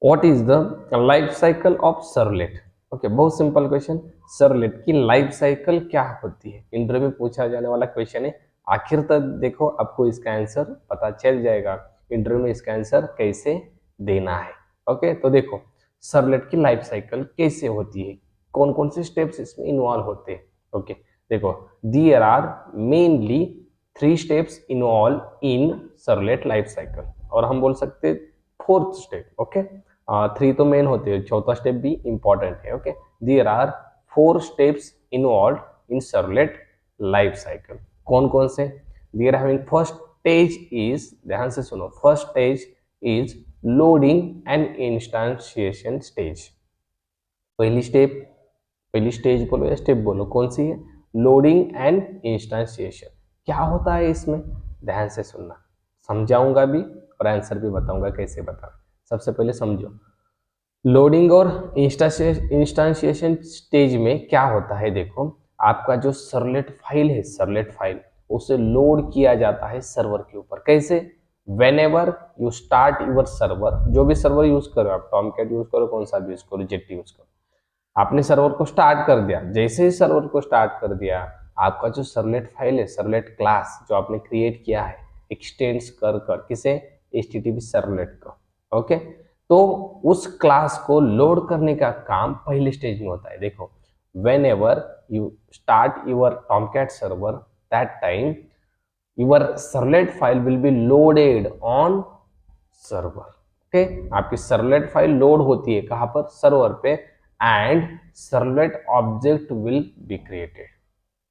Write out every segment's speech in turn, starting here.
What is the life cycle of servlet. Okay, बहुत simple question. Servlet की life cycle क्या होती है, इंटरव्यू में पूछा जाने वाला क्वेश्चन है। आखिर तक देखो, आपको इसका आंसर पता चल जाएगा इंटरव्यू में इसका आंसर कैसे देना है। ओके, तो देखो सर्वलेट की लाइफ साइकिल कैसे होती है, कौन कौन से स्टेप्स इसमें इन्वॉल्व होते हैं। ओके, देखो there are mainly 3 steps involve in servlet life cycle, और हम बोल सकते हैं 4th स्टेप। ओके, 3 तो मेन होते हैं, 4था स्टेप भी इंपॉर्टेंट है। Okay, there are 4 steps involve in servlet life cycle. कौन कौन से? There having first stage is, ध्यान से सुनो, first stage is loading and instantiation stage. पहली स्टेज बोलो या स्टेप बोलो, कौन सी है? Loading and instantiation. क्या होता है इसमें? ध्यान से सुनना, समझाऊंगा भी और आंसर भी बताऊंगा कैसे बताना। सबसे पहले समझो, लोडिंग और इंस्टेंशिएशन स्टेज में क्या होता है। देखो, आपका जो सर्वलेट फाइल है, सर्वलेट फाइल उसे लोड किया जाता है सर्वर के ऊपर। कैसे? Whenever you start your server, जो भी सर्वर यूज करो आप, टॉमकैट यूज करो, कौन सा भी यूज करो, जेट यूज करो, आपने सर्वर को स्टार्ट कर दिया। जैसे ही सर्वर को स्टार्ट कर दिया, आपका जो सर्वलेट फाइल है, सर्वलेट क्लास जो आपने क्रिएट किया है, एक्सटेंड्स कर किसे? HTTP सर्वलेट को। ओके, तो उस क्लास को लोड करने का काम पहले स्टेज में होता है। देखो, whenever you start your Tomcat server, that time your servlet file will be loaded on server। Okay, आपकी सर्वलेट फाइल लोड होती है कहां पर? सर्वर पे। And servlet object will be created.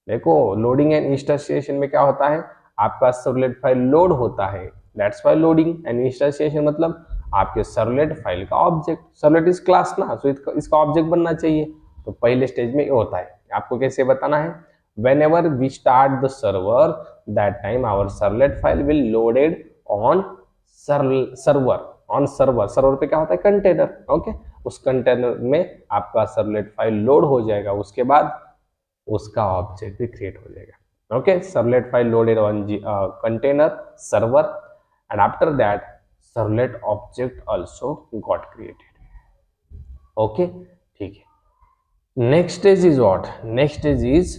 देखो, लोडिंग एंड इंस्टेंशिएशन में क्या होता है, आपका सर्वलेट फाइल लोड होता है, दैट्स वाई लोडिंग एंड इंस्टेंशिएशन, मतलब आपके सर्वलेट फाइल का ऑब्जेक्ट, सर्वलेट इज क्लास ना, सो इसका ऑब्जेक्ट बनना चाहिए। तो पहले स्टेज में ये होता है। आपको कैसे बताना है? whenever we start the server, that time our servlet file will loaded on server। On server, server पे क्या होता है? कंटेनर। ओके, उस कंटेनर में आपका सर्वलेट फाइल लोड हो जाएगा, उसके बाद उसका ऑब्जेक्ट भी क्रिएट हो जाएगा। Okay, servlet file loaded on container server, and after that servlet object also got created. Okay, ठीक है। Next stage is what? Next stage is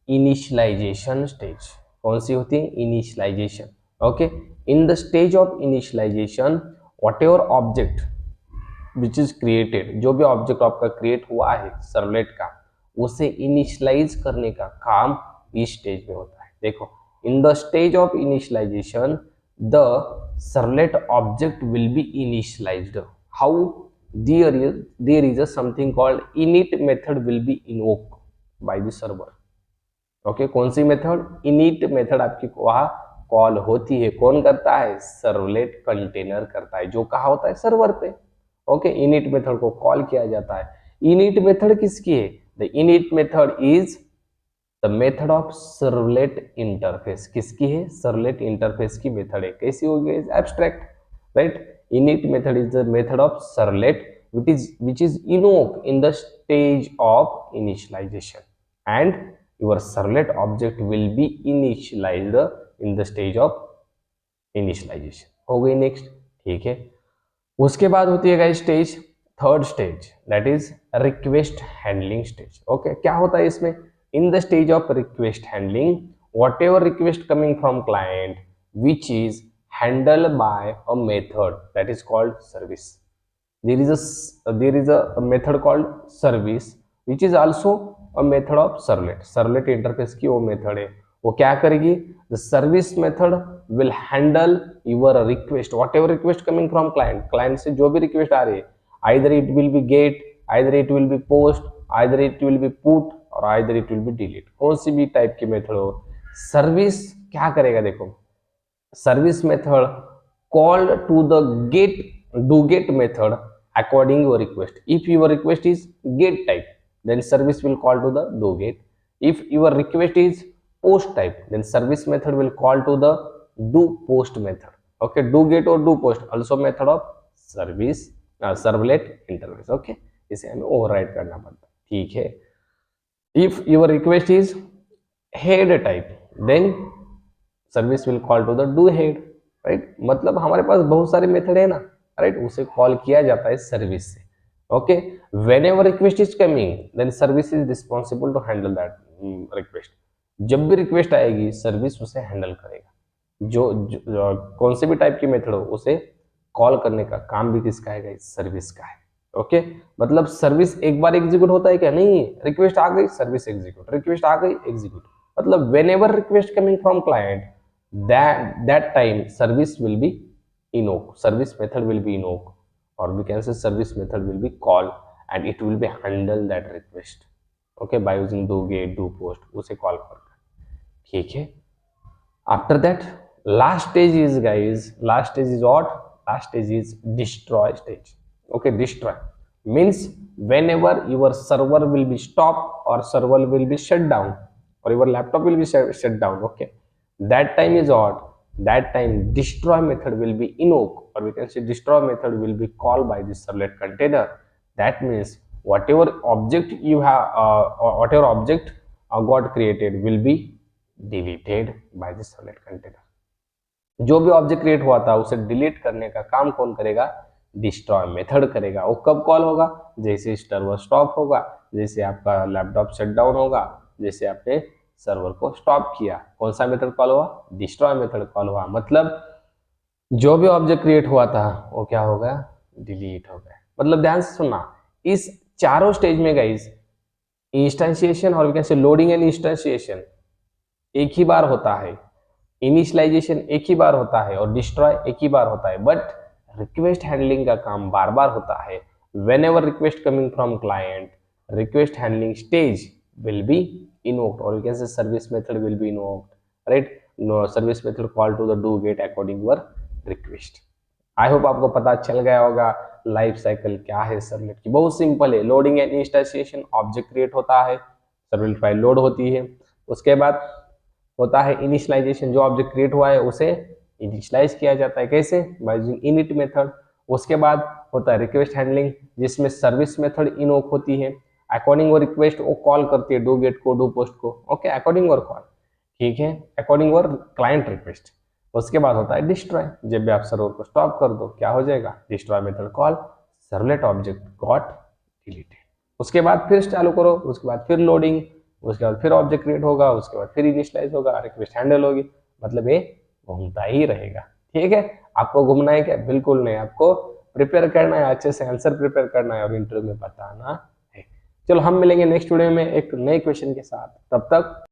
initialization stage. कौन सी होती है? Initialization. Okay, in the stage of initialization, whatever object which is created, जो भी object आपका create हुआ है सर्वलेट का, उसे इनिशियलाइज करने का काम इस स्टेज में होता है। देखो, in the stage of initialization the servlet object will be initialized. How? there is a something called init method will be invoked by the server। Okay, कौन सी मेथड? init मेथड आपकी वहां कॉल होती है। कौन करता है? सर्वलेट कंटेनर करता है, जो कहा होता है सर्वर पे। ओके, init मेथड को कॉल किया जाता है। init मेथड किसकी है? The init method is the method of servlet interface. किसकी है? सर्वलेट इंटरफेस की मेथड है। कैसी होगी? Abstract, right? init method is the method of servlet which is invoked in the stage of initialization, and your servlet object will be initialized in the stage of initialization। हो गई next, ठीक है। उसके बाद होती है guys stage, third stage, that is request handling stage. Okay, क्या होता है इसमें? इन the stage of request handling, what ever request coming from client which is handled by a method that is called service। there is a method called service which is also a method of servlet। servlet interface की वो method है। वो क्या करेगी? the service method will handle your request, whatever request coming from client। client से जो भी request आ रही है, either it will be get, either it will be post, either it will be put और either it will be delete। कौन सी भी type की method हो, सर्विस क्या करेगा? देखो, service method called to the get method according your request। if your request is get type, then service will call to the do get। if your request is post type, then service method will call to the do post method। okay, do get or do post also method of service servlet interface। okay, इसे हमें override करना पड़ता है, ठीक है। if your request is head type, then service will call to the do head, right? मतलब हमारे पास बहुत सारे मेथड है ना, राइट, उसे कॉल किया जाता है सर्विस से। Okay, whenever request is coming then service is responsible to handle that request. जब भी रिक्वेस्ट आएगी सर्विस उसे हैंडल करेगा। कौन से भी टाइप की मेथड हो उसे कॉल करने का काम भी किसका है, सर्विस का है। ओके, मतलब सर्विस एक बार एग्जीक्यूट होता है क्या, नहीं, रिक्वेस्ट आ गई सर्विस एग्जीक्यूट, रिक्वेस्ट आ गई एग्जीक्यूट। मतलब whenever request coming from client that time service will be invoke, service method will be invoke, or we can say service method will be called and it will be handle that request, okay, by using do get do post, उसे call करना, ठीक है। After that last stage is guys, last stage is what, last stage is destroy stage. Okay, destroy means whenever your server will be stop or server will be shut down or your laptop will be shut down, okay, that time is what, that time destroy method will be invoke, or we can say destroy method will be called by the servlet container. That means whatever object you have or whatever object got created will be deleted by the servlet container. जो भी object create हुआ था उसे delete करने का काम कौन करेगा, डिस्ट्रॉय मेथड करेगा। वो कब कॉल होगा, जैसे सर्वर स्टॉप होगा, जैसे आपका लैपटॉप शटडाउन होगा, जैसे आपने सर्वर को स्टॉप किया, कौन सा मेथड कॉल हुआ, डिस्ट्रॉय मेथड कॉल हुआ। मतलब जो भी ऑब्जेक्ट क्रिएट हुआ था वो क्या होगा, डिलीट हो गया। मतलब ध्यान से सुनना, इस चारों स्टेज में गाइस इंस्टेंशिएशन और कैसे लोडिंग एंड इंस्टेंशिएशन एक ही बार होता है, इनिशियलाइजेशन एक ही बार होता है और डिस्ट्रॉय एक ही बार होता है, बट रिक्वेस्ट हैंडलिंग का काम बार बार होता है। Whenever request coming from client, request handling stage will be invoked, or you can say service method will be invoked, right? No, service method call to the do get according your request. I hope आपको पता चल गया होगा life cycle क्या है servlet की। बहुत simple है, लोडिंग एंड इंस्टेंशिएशन, ऑब्जेक्ट क्रिएट होता है, सर्वलेट फाइल लोड होती है, उसके बाद होता है इनिशियलाइजेशन, जो ऑब्जेक्ट क्रिएट हुआ है उसे इनिशियलाइज किया जाता है, कैसे, बाय यूजिंग इनिट मेथड। उसके बाद होता है रिक्वेस्ट हैंडलिंग जिसमें सर्विस मेथड इनवोक होती है, अकॉर्डिंग वो रिक्वेस्ट वो कॉल करती है डू गेट को, डू पोस्ट को, ओके, अकॉर्डिंग और कॉल, ठीक है, अकॉर्डिंग और क्लाइंट रिक्वेस्ट। उसके बाद होता है डिस्ट्रॉय, जब भी आप सर्वर को स्टॉप कर दो क्या हो जाएगा, destroy method call, servlet object got deleted. उसके बाद फिर चालू करो, उसके बाद फिर लोडिंग, उसके बाद फिर ऑब्जेक्ट क्रिएट होगा, उसके बाद फिर इनिशियलाइज होगा, रिक्वेस्ट हैंडल होगी, मतलब ये घूमता ही रहेगा, ठीक है। आपको घूमना है क्या, बिल्कुल नहीं, आपको प्रिपेयर करना है, अच्छे से आंसर प्रिपेयर करना है और इंटरव्यू में बताना है। चलो हम मिलेंगे नेक्स्ट वीडियो में एक नए क्वेश्चन के साथ, तब तक